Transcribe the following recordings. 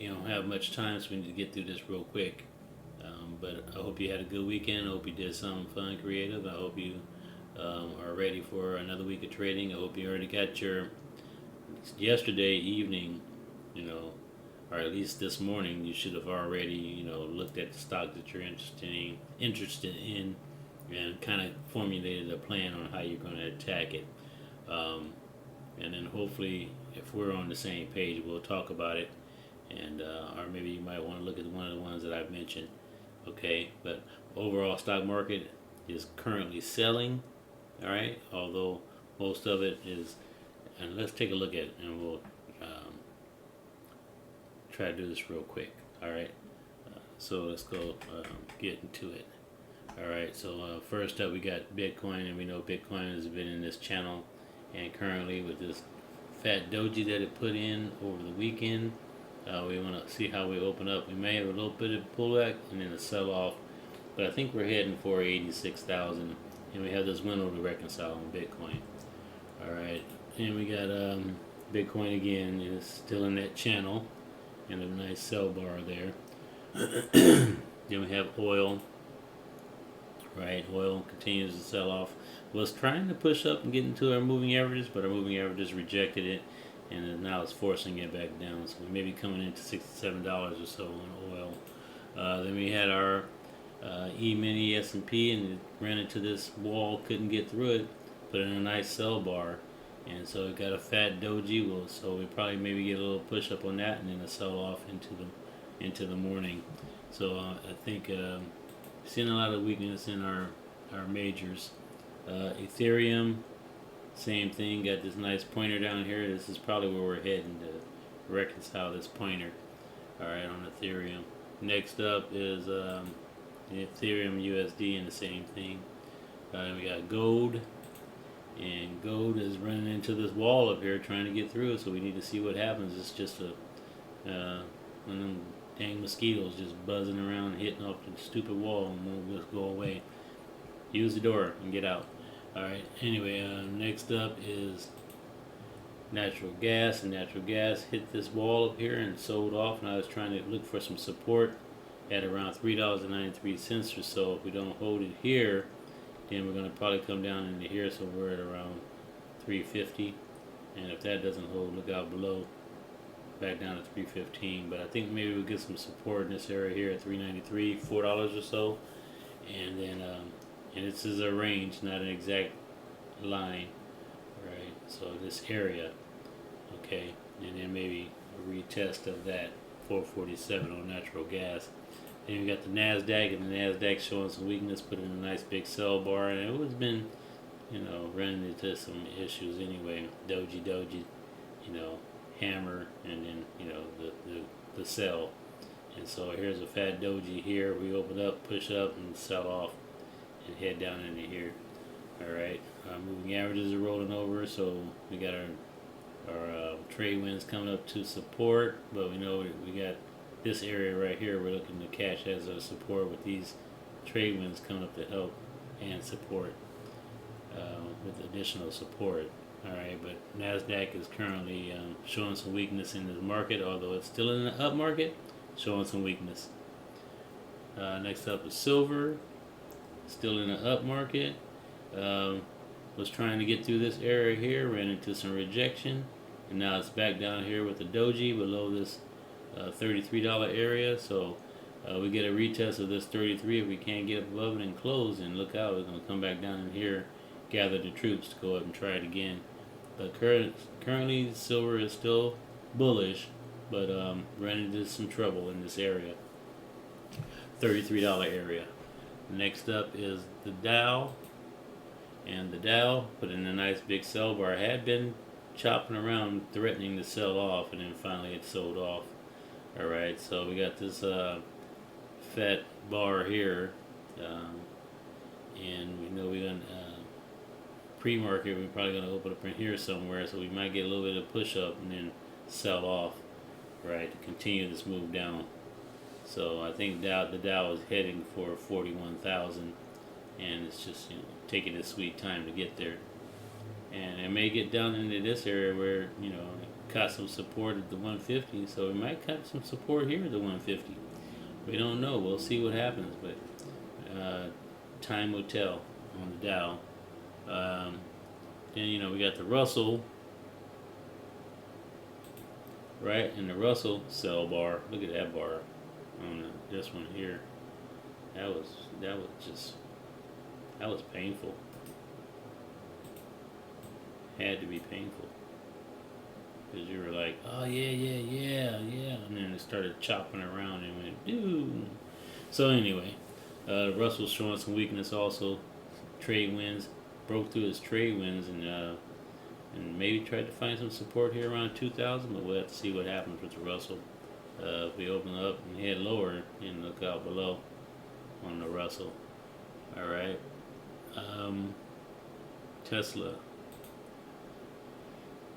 don't have much time, so we need to get through this real quick. But I hope you had a good weekend. I hope you did something fun, creative. I hope you are ready for another week of trading. I hope you already got your yesterday evening, you know, or at least this morning. You should have already, looked at the stock that you're interested in, and kind of formulated a plan on how you're going to attack it. Um, and then hopefully, if we're on the same page, we'll talk about it, and or maybe you might want to look at one of the ones that I've mentioned. Okay, but overall stock market is currently selling. All right, although most of it is, and let's take a look at it, and we'll um, try to do this real quick. All right, so let's go get into it. All right, so first up we got Bitcoin, and we know Bitcoin has been in this channel, and currently with this fat doji that it put in over the weekend, we want to see how we open up. We may have a little bit of pullback and then a sell off, but I think we're heading for 86,000, and we have this window to reconcile on Bitcoin. All right, and we got Bitcoin again is still in that channel, and a nice sell bar there. Then we have oil. Right, oil continues to sell off. Was trying to push up and get into our moving averages, but our moving averages rejected it, and now it's forcing it back down. So we may be coming into $67 or so on oil. Then we had our E-mini S&P, and it ran into this wall, couldn't get through it, put in a nice sell bar, and so it got a fat doji. Well, so we probably maybe get a little push up on that, and then a sell off into the morning. So I think. Seeing a lot of weakness in our majors. Ethereum, same thing. Got this nice pointer down here. This is probably where we're heading to reconcile this pointer. All right, on Ethereum. Next up is Ethereum USD, and the same thing. We got gold, and gold is running into this wall up here, trying to get through. So we need to see what happens. It's just one of them dang mosquitoes just buzzing around, hitting off the stupid wall, and won't just go away. Use the door and get out. Alright, anyway, next up is natural gas, and natural gas hit this wall up here and sold off, and I was trying to look for some support at around $3.93 or so. If we don't hold it here, then we're going to probably come down into here, so we're at around 350, and if that doesn't hold, look out below, back down to 315. But I think maybe we'll get some support in this area here at 393, $4 or so, and then and this is a range, not an exact line, right? So this area, okay, and then maybe a retest of that 447 on natural gas. Then we got the Nasdaq, and the Nasdaq showing some weakness, put in a nice big sell bar, and it was been, running into some issues anyway. Doji, hammer, and then the sell. And so here's a fat doji here. We open up, push up, and sell off, and head down into here. All right, moving averages are rolling over, so we got our trade winds coming up to support, but we know we got this area right here we're looking to catch as a support, with these trade winds coming up to help and support with additional support. Alright, but NASDAQ is currently showing some weakness in this market, although it's still in the up market, showing some weakness. Next up is silver, still in the up market. Was trying to get through this area here, ran into some rejection, and now it's back down here with the doji below this $33 area. So we get a retest of this 33. If we can't get above it and close, and look out, we're going to come back down in here, gather the troops to go up and try it again. But currently silver is still bullish, but ran into some trouble in this area, $33 area. Next up is the Dow, and the Dow put in a nice big sell bar. Had been chopping around, threatening to sell off, and then finally it sold off. All right, so we got this fat bar here, and we know we're gonna pre-market. We're probably gonna open up in here somewhere, so we might get a little bit of push up and then sell off, right, to continue this move down. So I think the Dow is heading for 41,000, and it's just taking its sweet time to get there. And it may get down into this area where caught some support at the 150, so we might catch some support here at the 150. We don't know. We'll see what happens, but time will tell on the Dow. Then we got the Russell, right? And the Russell sell bar. Look at that bar on this one here. That was painful. Had to be painful because you were like, oh yeah, and then it started chopping around and went, dude. So anyway, Russell's showing some weakness also. Trade wins, broke through his trade wins, and maybe tried to find some support here around 2,000, but we'll have to see what happens with the Russell. If we open up and head lower, and look out below on the Russell. All right. Tesla.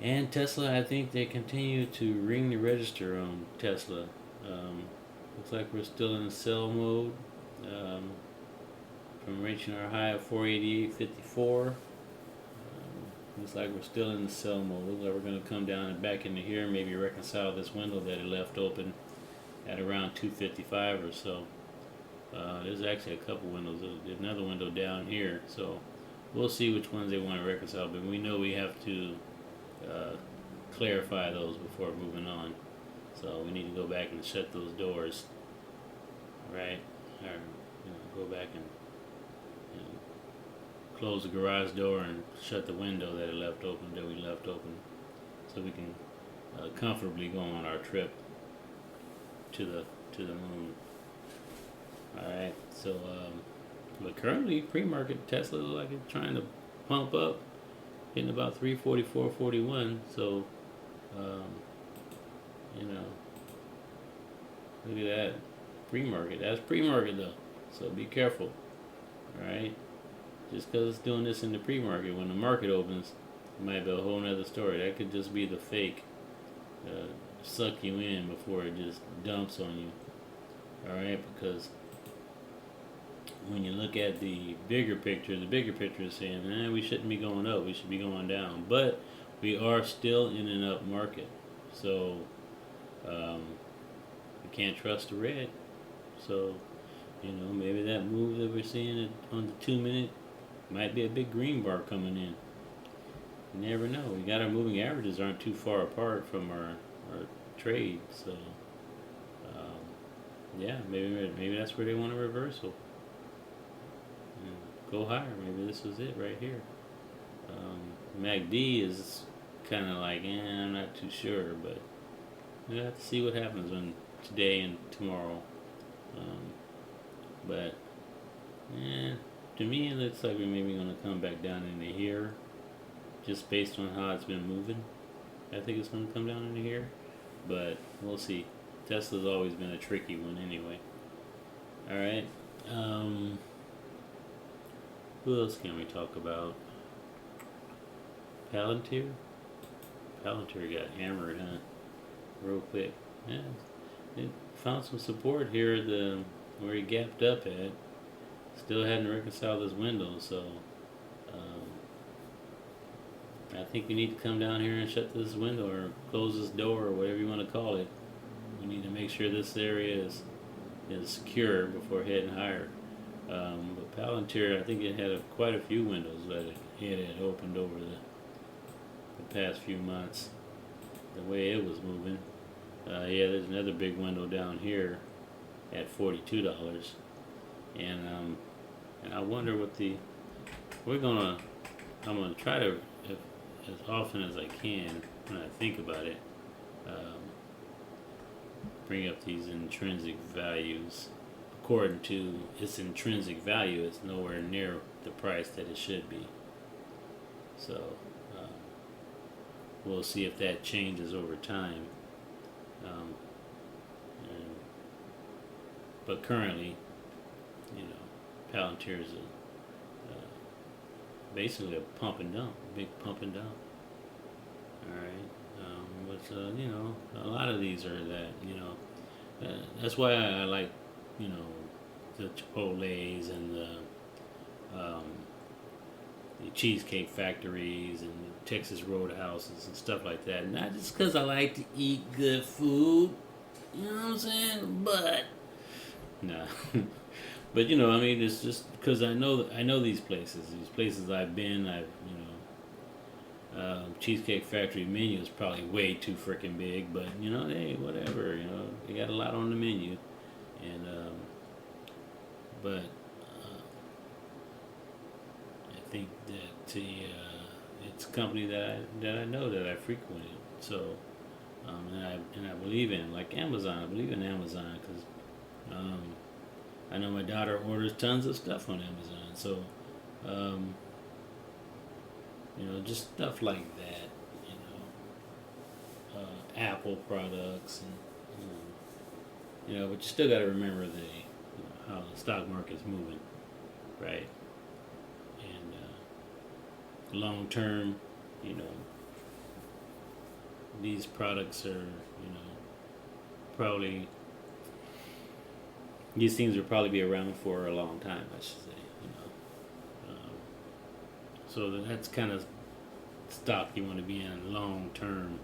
And Tesla, I think they continue to ring the register on Tesla. Looks like we're still in sell mode. From reaching our high of 488.54. Looks like we're still in the sell mode. Looks like we're going to come down and back into here, maybe reconcile this window that it left open at around 255 or so. There's actually a couple windows. There's another window down here, so we'll see which ones they want to reconcile, but we know we have to clarify those before moving on. So we need to go back and shut those doors, right? Or go back and close the garage door and shut the window that we left open, so we can comfortably go on our trip to the moon. All right. So, but currently pre-market Tesla looks like it's trying to pump up, hitting about 344.41. So, look at that pre-market. That's pre-market though. So be careful. All right. Just because it's doing this in the pre-market, when the market opens, it might be a whole nother story. That could just be the fake, suck you in before it just dumps on you. All right, because when you look at the bigger picture is saying, we shouldn't be going up, we should be going down. But we are still in an up market, so we can't trust the red. So, maybe that move that we're seeing on the 2 minute might be a big green bar coming in. You never know. We got our moving averages aren't too far apart from our trade, so maybe that's where they want a reversal. Go higher. Maybe this was it right here. MACD is kind of like, I'm not too sure, but we'll have to see what happens today and tomorrow. But to me, it looks like we're maybe going to come back down into here, just based on how it's been moving. I think it's going to come down into here, but we'll see. Tesla's always been a tricky one anyway. All right. Who else can we talk about? Palantir? Palantir got hammered, huh? Real quick. Yeah. It found some support here at where he gapped up at. Still hadn't reconciled this window, so I think we need to come down here and shut this window or close this door or whatever you want to call it. We need to make sure this area is secure before heading higher. But Palantir, I think it had quite a few windows that it had opened over the past few months. The way it was moving. There's another big window down here at $42, and I wonder what I'm gonna try to, as often as I can when I think about it, bring up these intrinsic values. According to its intrinsic value, it's nowhere near the price that it should be. So we'll see if that changes over time. But currently, Palantir is basically a pump and dump, big pump and dump. All right, but a lot of these are that. That's why I like the Chipotles and the cheesecake factories and the Texas Roadhouses and stuff like that. Not just because I like to eat good food, you know what I'm saying? But nah, but I mean, it's just because I know these places. These places I've been. Cheesecake Factory menu is probably way too freaking big, but hey, whatever. They got a lot on the menu, and but I think that it's a company that I know that I frequented. So and I believe in like Amazon. I believe in Amazon because I know my daughter orders tons of stuff on Amazon. So um, just stuff like that. Apple products and but you still got to remember how the stock market's moving, right? And long term, you know, these products are probably these things will probably be around for a long time, I should say. So that's kind of stock you want to be in long term,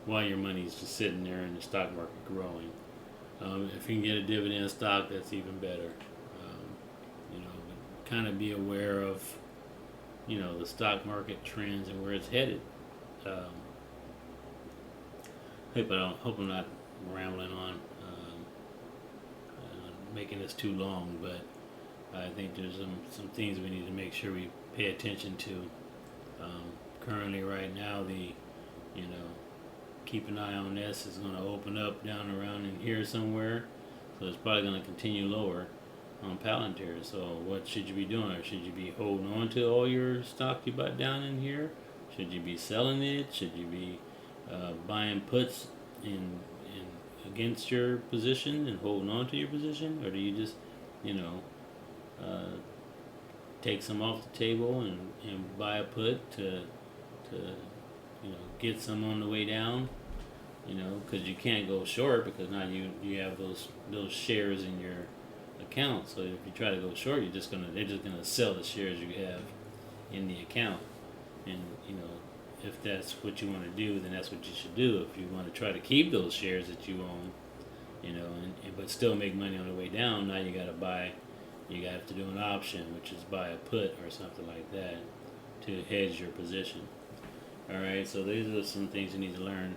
while your money's just sitting there in the stock market growing. If you can get a dividend stock, that's even better. Kind of be aware of the stock market trends and where it's headed. Um, hope I'm not rambling on, making this too long, but I think there's some things we need to make sure we pay attention to. Currently, right now, keep an eye on this is going to open up down around in here somewhere, so it's probably going to continue lower on Palantir. So what should you be doing? Should you be holding on to all your stock you bought down in here? Should you be selling it? Should you be buying puts in against your position and holding on to your position, or do you just uh, take some off the table and buy a put to get some on the way down? Because you can't go short because now you have those shares in your account. So if you try to go short, they're just gonna sell the shares you have in the account. And if that's what you want to do, then that's what you should do. If you want to try to keep those shares that you own, but still make money on the way down, now you got to buy. You have to do an option, which is buy a put or something like that to hedge your position. All right, so these are some things you need to learn,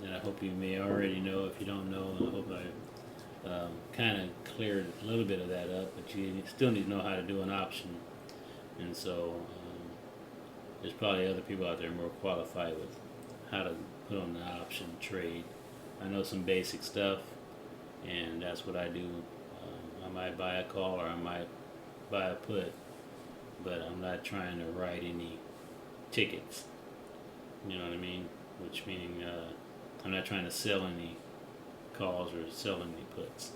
and I hope you may already know. If you don't know, I hope I kind of cleared a little bit of that up, but you still need to know how to do an option. And so there's probably other people out there more qualified with how to put on the option trade. I know some basic stuff, and that's what I do. I might buy a call or I might buy a put, but I'm not trying to write any tickets. You know what I mean? Which meaning I'm not trying to sell any calls or sell any puts.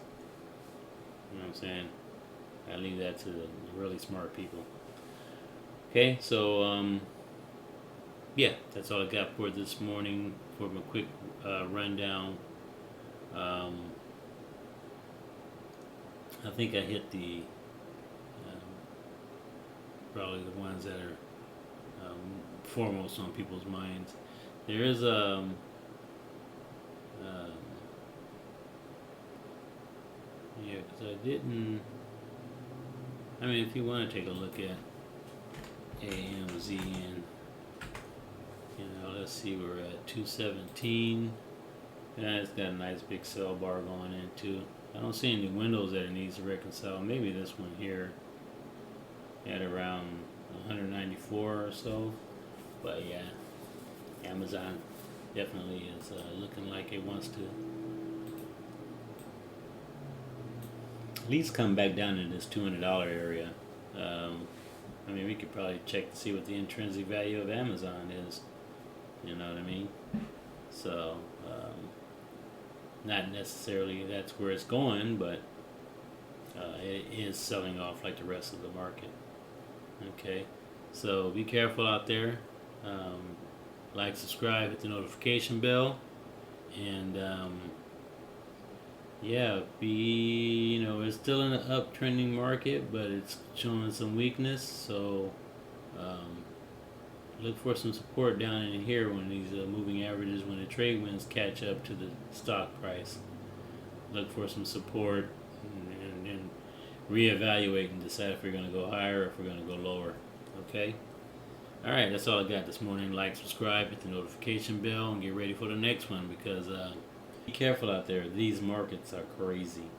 You know what I'm saying? I leave that to the really smart people. Okay, so yeah, that's all I got for this morning for a quick rundown. I think I hit the probably the ones that are foremost on people's minds. There is yeah, because I didn't. I mean, if you want to take a look at AMZ and let's see, we're at 217. Yeah, it's got a nice big sell bar going in too. I don't see any windows that it needs to reconcile. Maybe this one here at around 194 or so. But yeah, Amazon definitely is looking like it wants to at least come back down in this $200 area. I mean, we could probably check to see what the intrinsic value of Amazon is. You know what I mean? So, not necessarily that's where it's going, but it is selling off like the rest of the market. Okay, so be careful out there. Like, subscribe, hit the notification bell, and yeah, it's still in an uptrending market, but it's showing some weakness. So um, look for some support down in here when these moving averages, when the trade winds catch up to the stock price. Look for some support and reevaluate and decide if we're going to go higher or if we're going to go lower. Okay? All right, that's all I got this morning. Like, subscribe, hit the notification bell, and get ready for the next one because be careful out there. These markets are crazy.